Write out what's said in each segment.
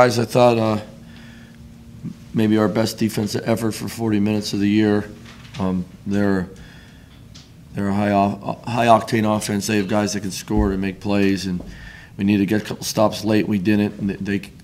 Guys, I thought maybe our best defensive effort for 40 minutes of the year. They're a high octane offense. They have guys that can score and make plays, and we need to get a couple stops late. We didn't, and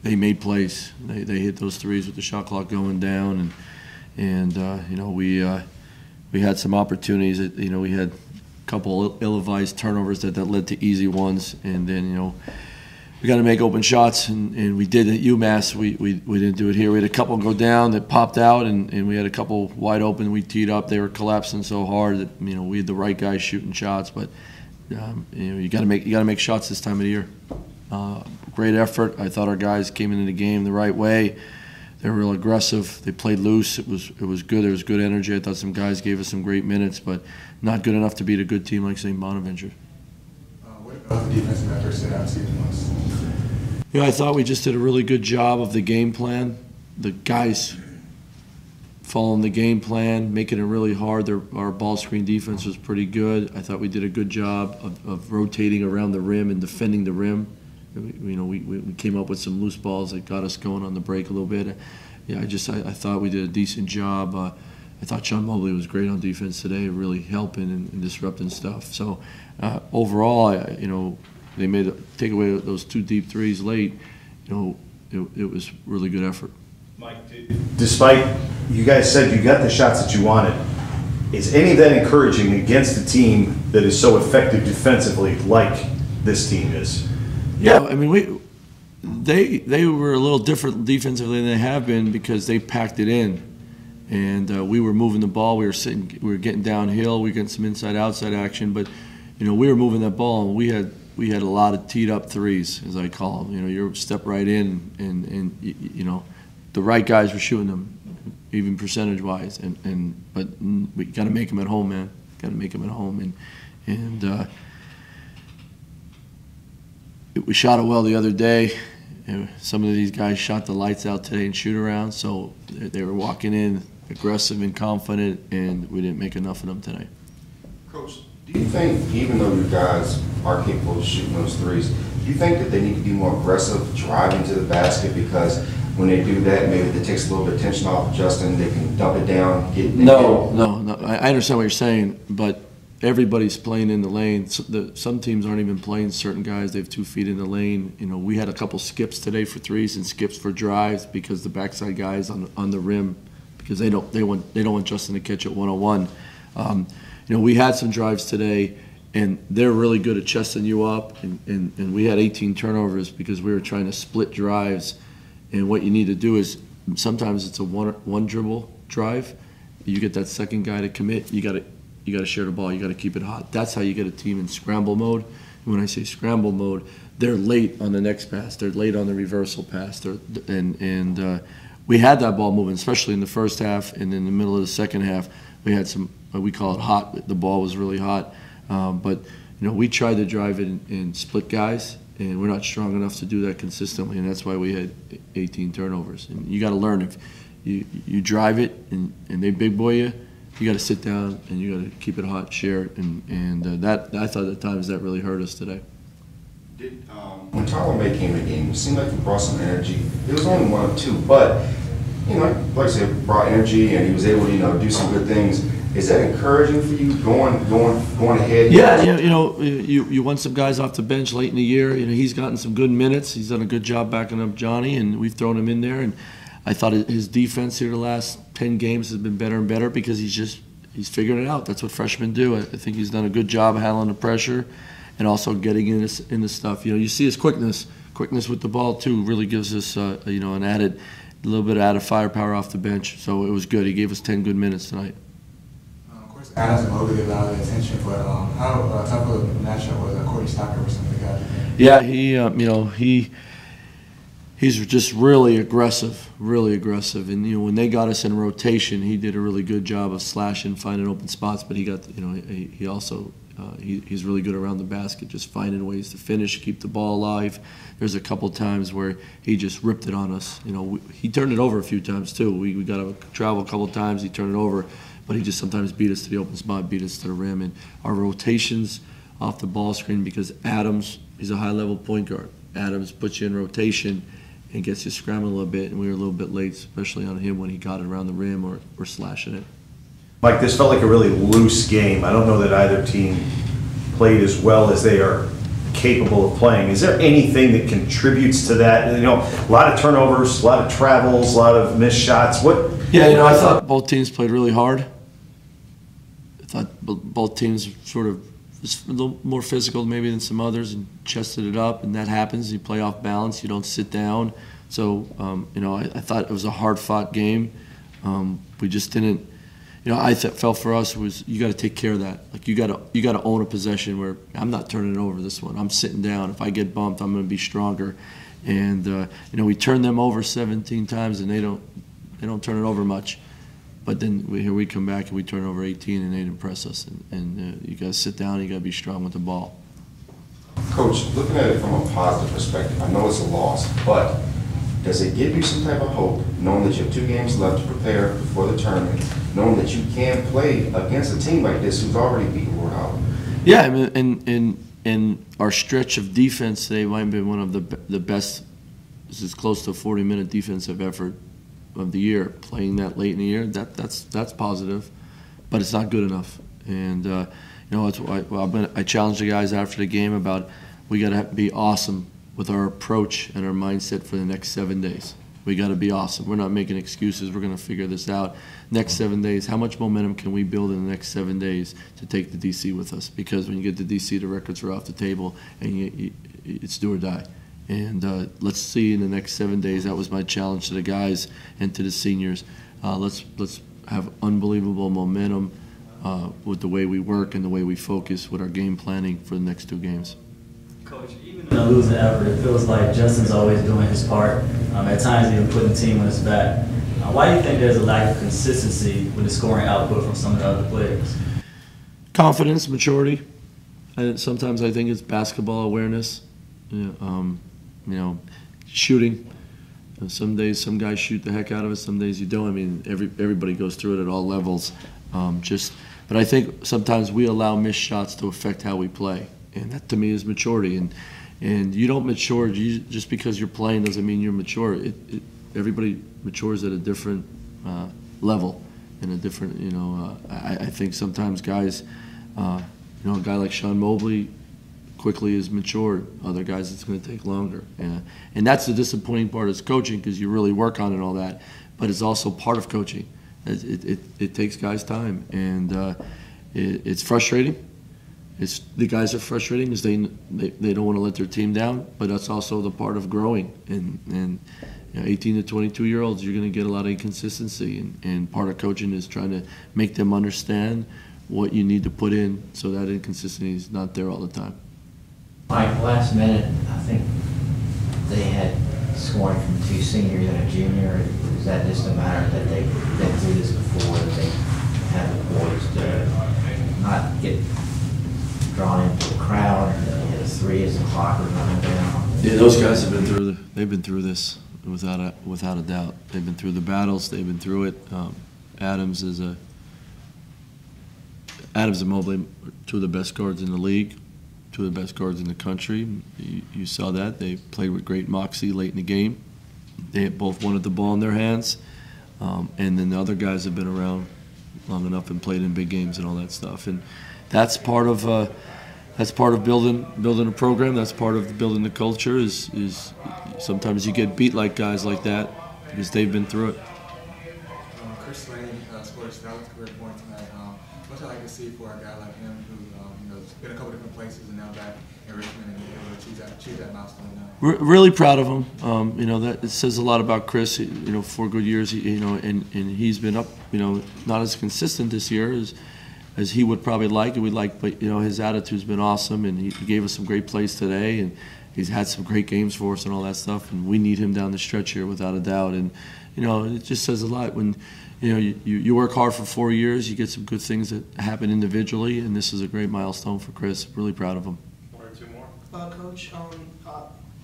they made plays. They hit those threes with the shot clock going down, and you know, we had some opportunities. You know, we had a couple ill-advised turnovers that led to easy ones, and then, you know, we got to make open shots, and we did at UMass. We didn't do it here. We had a couple go down that popped out, and we had a couple wide open. We teed up. They were collapsing so hard that, you know, we had the right guys shooting shots. But you know, you got to make shots this time of the year. Great effort. I thought our guys came into the game the right way. They were real aggressive. They played loose. It was good. There was good energy. I thought some guys gave us some great minutes, but not good enough to beat a good team like St. Bonaventure. What about the defensive efforts that I've seen the most? Yeah, I thought we just did a really good job of the game plan. The guys following the game plan, making it really hard. Our ball screen defense was pretty good. I thought we did a good job of rotating around the rim and defending the rim. You know, we came up with some loose balls that got us going on the break a little bit. Yeah, I thought we did a decent job. I thought Sean Mobley was great on defense today, really helping and disrupting stuff. So overall, you know, they take away those two deep threes late. You know, it was really good effort. Mike, despite you guys said you got the shots that you wanted, is any of that encouraging against a team that is so effective defensively like this team is? Yeah, I mean, they were a little different defensively than they have been because they packed it in, and we were moving the ball. We were getting downhill. We were getting some inside-outside action, but you know, we were moving that ball, and we had a lot of teed up threes, as I call them. You know, you step right in, and you know, the right guys were shooting them, even percentage-wise. But we got to make them at home, man. Got to make them at home, and we shot it well the other day. Some of these guys shot the lights out today in shoot-around, so they were walking in aggressive and confident, and we didn't make enough of them today. Coach, do you think, even though you guys are capable of shooting those threes, do you think that they need to be more aggressive driving to the basket, because when they do that, maybe it takes a little bit of tension off of Justin, they can dump it down, get it? No. I understand what you're saying, but everybody's playing in the lane. Some teams aren't even playing certain guys. They have 2 feet in the lane. You know, we had a couple skips today for threes and skips for drives because the backside guys on the rim, because they don't want Justin to catch it one-on-one. You know, we had some drives today, and they're really good at chesting you up, and we had 18 turnovers because we were trying to split drives. And what you need to do is, sometimes it's a one dribble drive. You get that second guy to commit. You got to share the ball. You got to keep it hot. That's how you get a team in scramble mode. And when I say scramble mode, they're late on the next pass. They're late on the reversal pass. We had that ball moving, especially in the first half, and in the middle of the second half, we had some. We call it hot. The ball was really hot, but you know, we tried to drive it in split guys, and we're not strong enough to do that consistently, and that's why we had 18 turnovers. And you got to learn, if you drive it and they big boy you. You got to sit down and you got to keep it hot, share it, and that, I thought at times that really hurt us today. When Tyler May came in the game, it seemed like he brought some energy. It was only 1 of 2, but you know, like I said, brought energy and he was able to, you know, do some good things. Is that encouraging for you going ahead? Yeah, you know, you want some guys off the bench late in the year. You know, he's gotten some good minutes. He's done a good job backing up Johnny, and we've thrown him in there. And I thought his defense here the last 10 games has been better and better because he's figured it out. That's what freshmen do. I think he's done a good job handling the pressure and also getting into stuff. You know, you see his quickness with the ball too really gives us you know, a little bit of added firepower off the bench. So it was good. He gave us 10 good minutes tonight. Of course, Adams and Mobley get a lot of attention, but how tough of a matchup was Corey Stocker or something? Yeah, you know, he's just really aggressive, and you know, when they got us in rotation, he did a really good job of slashing, finding open spots. But he got, you know, he also he's really good around the basket, just finding ways to finish, keep the ball alive. There's a couple times where he just ripped it on us. You know, he turned it over a few times too. We got to travel a couple times. He turned it over, but he just sometimes beat us to the open spot, beat us to the rim, and our rotations off the ball screen, because Adams, he's a high-level point guard. Adams puts you in rotation, and gets you scrambling a little bit, and we were a little bit late, especially on him when he got it around the rim or slashing it. Mike, this felt like a really loose game. I don't know that either team played as well as they are capable of playing. Is there anything that contributes to that? You know, a lot of turnovers, a lot of travels, a lot of missed shots. What? Yeah, you know, I thought both teams played really hard. I thought both teams sort of was a little more physical maybe than some others and chested it up, and that happens. You play off balance. You don't sit down. So, you know, I thought it was a hard-fought game. We just didn't. You know, I felt for us was you got to take care of that. Like you got to own a possession where I'm not turning it over this one. I'm sitting down. If I get bumped, I'm going to be stronger. And you know, we turned them over 17 times, and they don't turn it over much. But then here we come back and we turn over 18, and they'd impress us. And you got to sit down. You got to be strong with the ball. Coach, looking at it from a positive perspective, I know it's a loss, but does it give you some type of hope, knowing that you have 2 games left to prepare before the tournament, knowing that you can play against a team like this who's already beaten Rhoades? Yeah, I mean, in our stretch of defense today might have been one of the best. This is close to a 40-minute defensive effort of the year. Playing that late in the year, that's positive, but it's not good enough. And you know, it's why I challenged the guys after the game about we got to be awesome with our approach and our mindset for the next 7 days. We got to be awesome. We're not making excuses. We're going to figure this out. Next 7 days, how much momentum can we build in the next 7 days to take the DC with us? Because when you get to DC, the records are off the table, and it's do or die. And let's see in the next 7 days. That was my challenge to the guys and to the seniors. Let's have unbelievable momentum with the way we work and the way we focus with our game planning for the next 2 games. Coach, even in a losing effort, it feels like Justin's always doing his part. At times, even putting the team on his back. Why do you think there's a lack of consistency with the scoring output from some of the other players? Confidence, maturity, and sometimes I think it's basketball awareness. You know, shooting. Some days, some guys shoot the heck out of it. Some days you don't. I mean, everybody goes through it at all levels. But I think sometimes we allow missed shots to affect how we play. And that, to me, is maturity. And you don't mature just because you're playing doesn't mean you're mature. Everybody matures at a different level, and a different. You know, I think sometimes guys, you know, a guy like Sean Mobley quickly is matured. Other guys, it's going to take longer. And that's the disappointing part is coaching, because you really work on it and all that. But it's also part of coaching. It takes guys time, and it's frustrating. The guys are frustrating because they don't want to let their team down, but that's also the part of growing. And you know, 18 to 22-year-olds, you're going to get a lot of inconsistency, and part of coaching is trying to make them understand what you need to put in so that inconsistency is not there all the time. Mike, last minute, I think they had scoring from 2 seniors and a junior. Is that just a matter that they've been through this before, that they have the boys to not get drawn into a crowd and hit a 3 as the clock was running down? Yeah, those guys have been through they've been through this without a doubt. They've been through the battles. They've been through it. Adams and Mobley, 2 of the best guards in the league, 2 of the best guards in the country. You saw that. They played with great moxie late in the game. They both wanted the ball in their hands. And then the other guys have been around long enough and played in big games and all that stuff. And that's part of building a program. That's part of building the culture. Is sometimes you get beat like guys like that because they've been through it. Chris Lane scored a stellar career point tonight. What's it like to see for a guy like him who you know, has been a couple different places and now back in Richmond and able to achieve that milestone now? We're really proud of him. You know, that it says a lot about Chris. You know, 4 good years. You know, and he's been up. You know, not as consistent this year as he would probably like, and we'd like, but you know, his attitude's been awesome, and he gave us some great plays today, and he's had some great games for us and all that stuff, and we need him down the stretch here without a doubt. And you know, it just says a lot when you know you work hard for 4 years, you get some good things that happen individually, and this is a great milestone for Chris. Really proud of him. 1 or 2 more. Coach,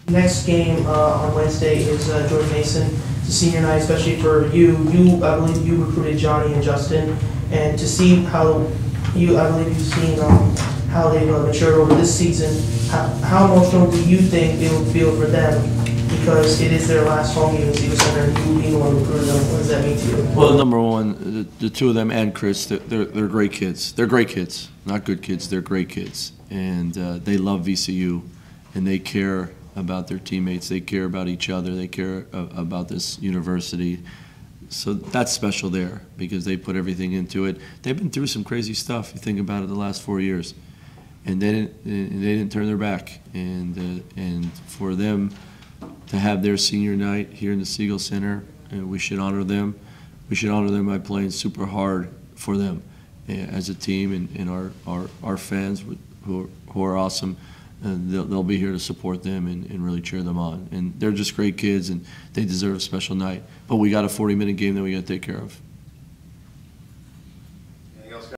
next game on Wednesday is George Mason. It's a senior night, especially for you. I believe you recruited Johnny and Justin, and to see how I believe you've seen how they've matured over this season. How emotional do you think it will feel for them because it is their last home game in Siegel Center, and you being the one who recruited them. What does that mean to you? Well, number one, the two of them and Chris, they're great kids. They're great kids, not good kids. They're great kids, and they love VCU, and they care about their teammates. They care about each other. They care about this university. So that's special there because they put everything into it. They've been through some crazy stuff. You think about it, the last 4 years, and they didn't turn their back. And for them to have their senior night here in the Siegel Center, we should honor them. We should honor them by playing super hard for them as a team, and our fans who are awesome. They'll be here to support them and really cheer them on. And they're just great kids, and they deserve a special night. But we got a 40-minute game that we got to take care of.